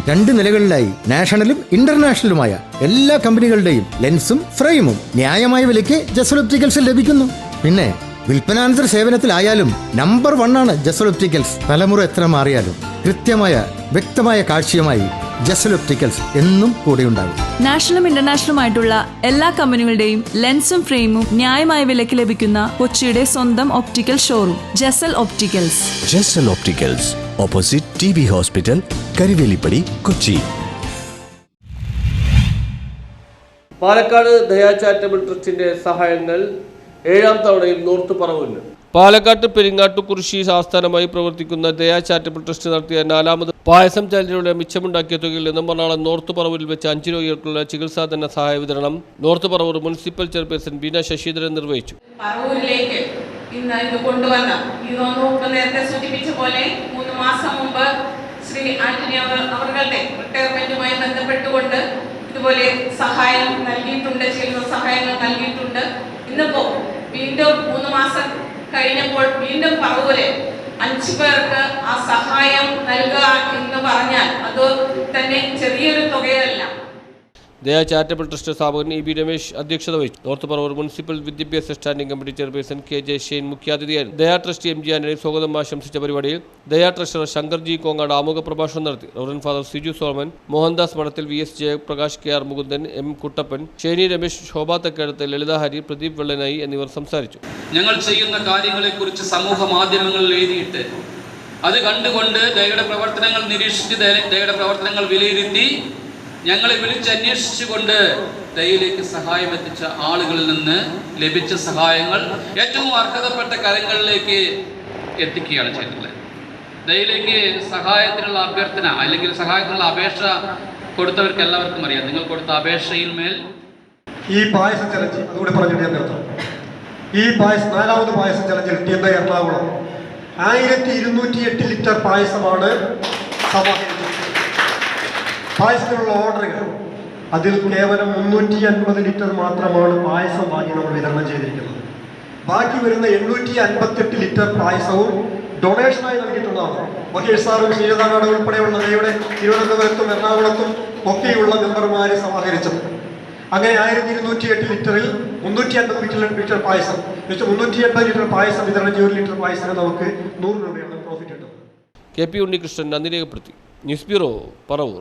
2 നിലകളിലായി നാഷണലും ഇന്റർനാഷണലുമായ എല്ലാ കമ്പനികളുടെയും ലെൻസും ഫ്രെയിമും ന്യായമായ വിലയ്ക്ക് ജസൽ ഒപ്റ്റിക്കൽസിൽ ലഭിക്കുന്നു. പിന്നെ വിൽപ്പനാനന്തര സേവനത്തിലായാലും നമ്പർ 1 ആണ് ജസൽ ഒപ്റ്റിക്കൽസ്. തലമുറ എത്ര മാറിയാലും കൃത്യമായ വ്യക്തമായ കാഴ്ചയുമായി ജസൽ ഒപ്റ്റിക്കൽസ് എന്നും കൂടെയുണ്ടാകും. നാഷണലും ഇന്റർനാഷണലുമായിട്ടുള്ള എല്ലാ കമ്പനികളുടെയും ലെൻസും ഫ്രെയിമും ന്യായമായ വിലയ്ക്ക് ലഭിക്കുന്ന കൊച്ചിയുടെ സ്വന്തം optical showroom Jasal opticals. Jasal opticals, opposite TB hospital, Karuvelippady, Kochi. Palakkad Daya charitable ട്രസ്റ്റിന്റെ സഹായങ്ങൾ 7ാം തവണയും നോർത്ത് പറവൂരിന്. പാലക്കാട്ട് പെരിങ്ങാട്ടുകുറിശി ആസ്ഥാനമായി പ്രവർത്തിക്കുന്ന ദയാ ചാരിറ്റബിൾ ട്രസ്റ്റ് നടത്തിയ 4ാമത് പായസം ചാനലിലൂടെ മിച്ചമുണ്ടാക്കിയ തുകയിൽ നിന്നും എറണാകുളം നോർത്ത് പറവൂരിൽ വെച്ച് 5 രോഗികൾക്കുള്ള ചികിത്സാധന സഹായ വിതരണം north Paravur municipal chairperson Beena Sasidharan നിർവഹിച്ചു. പറവൂരിലേക്ക് ഇന്ന് ഇത് കൊണ്ടുവന്ന നേരത്തെ സൂചിപ്പിച്ച പോലെ 3 മാസം മുമ്പ് ശ്രീ ആന്റണി അവരുടെ റിട്ടയർമെന്റുമായി ബന്ധപ്പെട്ടുകൊണ്ട് ഇതുപോലെ സഹായം നൽകിയിട്ടുണ്ട്, ചികിത്സാ സഹായങ്ങൾ നൽകിയിട്ടുണ്ട്. ഇന്നിപ്പോ വീണ്ടും 3 മാസം കഴിഞ്ഞപ്പോൾ വീണ്ടും പറവൂര് 5 പേർക്ക് ആ സഹായം നൽകുക എന്ന് പറഞ്ഞാൽ അത് തന്നെ ചെറിയൊരു തുകയല്ല. ദയാ ചാരിറ്റബിൾ ട്രസ്റ്റ് സ്ഥാപകൻ EB രമേശ് അധ്യക്ഷത വഹിച്ചു. നോർത്ത് പറവൂർ മുനിസിപ്പൽ വിദ്യാഭ്യാസ standing committee chairperson KJ Shane മുഖ്യാതിഥിയായിരുന്നു. ദയാ ട്രസ്റ്റ് MG ആന്റണി സ്വാഗതം ആശംസിച്ച പരിപാടിയിൽ ദയാ ട്രഷറർ ശങ്കർജി കോങ്ങാട് ആമുഖ പ്രഭാഷണം നടത്തി. Reverend father Siju Solomon, Mohandas മഠത്തിൽ, VS Jayaprakash, KR Mukundan, M Kuttappan, Sheni Ramesh, ശോഭ തെക്കേടത്ത്, ലളിത ഹരി, പ്രദീപ് വെള്ളനായി എന്നിവർ സംസാരിച്ചു. ഞങ്ങൾ ചെയ്യുന്ന കാര്യങ്ങളെക്കുറിച്ച് സമൂഹ മാധ്യമങ്ങളിൽ എഴുതിയിട്ട് അത് കണ്ടുകൊണ്ട് ദയയുടെ പ്രവർത്തനങ്ങൾ നിരീക്ഷിച്ച് ദയയുടെ പ്രവർത്തനങ്ങൾ വിലയിരുത്തി ഞങ്ങളെ വിളിച്ചന്വേഷിച്ചുകൊണ്ട് ദയയിലേക്ക് സഹായം എത്തിച്ച ആളുകളിൽ നിന്ന് ലഭിച്ച സഹായങ്ങൾ ഏറ്റവും അർഹതപ്പെട്ട കരങ്ങളിലേക്ക് എത്തിക്കുകയാണ് ചെയ്തിട്ടുള്ളത്. ദയയിലേക്ക് സഹായത്തിനുള്ള അഭ്യർത്ഥന അല്ലെങ്കിൽ സഹായത്തിനുള്ള അപേക്ഷ കൊടുത്തവർക്ക് എല്ലാവർക്കും അറിയാം. നിങ്ങൾ കൊടുത്ത അപേക്ഷയിൽ മേൽ ഈ പായസ ചലഞ്ച് അതുകൂടെ പറഞ്ഞിട്ട് ഞാൻ നിർത്താം. ഈ 4ാമത് പായസ ചലഞ്ചിൽ TMI എറണാകുളം 1208 ലിറ്റർ പായസമാണ് സമാഹരിച്ചത്. പായസത്തിനുള്ള ഓർഡറുകൾ അതിൽ കേവലം 350 ലിറ്റർ മാത്രമാണ് പായസം വാങ്ങി നമ്മൾ വിതരണം ചെയ്തിരിക്കുന്നത്. ബാക്കി വരുന്ന 858 ലിറ്റർ പായസവും ഡൊണേഷനായി നൽകിയിട്ടുള്ളതാണ്. മഹേഷ് സാറും ശ്രീലതാനാട് ഉൾപ്പെടെയുള്ള ദയയുടെ തിരുവനന്തപുരത്തും എറണാകുളത്തും ഒക്കെയുള്ള മെമ്പർമാരെ സമാഹരിച്ചത്. അങ്ങനെ 1208 ലിറ്ററിൽ 350 ലിറ്റർ പായസം 380 ലിറ്റർ പായസം വിതരണം ചെയ്ത് 1 ലിറ്റർ പായസത്തിന് നമുക്ക് 100 രൂപയാണ് പ്രോഫിറ്റ് കിട്ടുന്നത്. KP ഉണ്ണികൃഷ്ണൻ നന്ദി രേഖപ്പെടുത്തി. News bureau, Paravur.